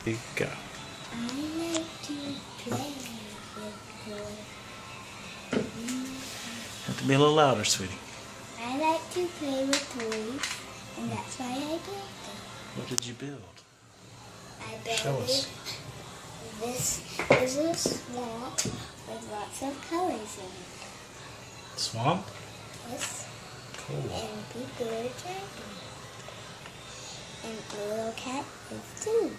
Here you go. I like to play with toys. Have to be a little louder, sweetie. I like to play with toys, and that's why I built them. What did you build? I built Show us. This is a swamp with lots of colors in it. Swamp? Yes. Cool. And people are jumping. And the little cat is too.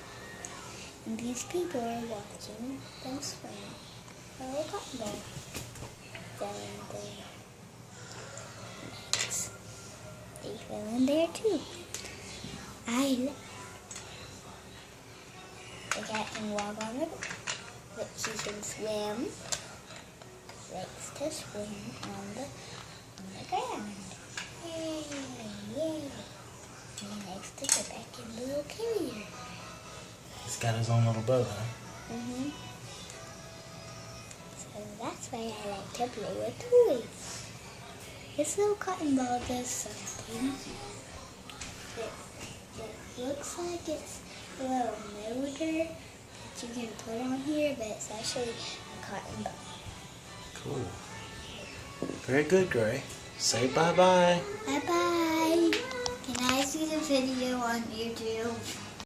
And these people are watching them swim. A little cotton ball. Fell in there. Next. They fell in there too. The cat can walk on it, but she can swim. Likes to swim on the ground. Yay, yay. And he likes to go back in the little carrier. He's got his own little boat, huh? Mm-hmm. So that's why I like to play with toys. This little cotton ball does something. It looks like it's a little motor that you can put on here, but it's actually a cotton ball. Cool. Very good, Gray. Say bye-bye. Bye-bye. Can I see the video on YouTube?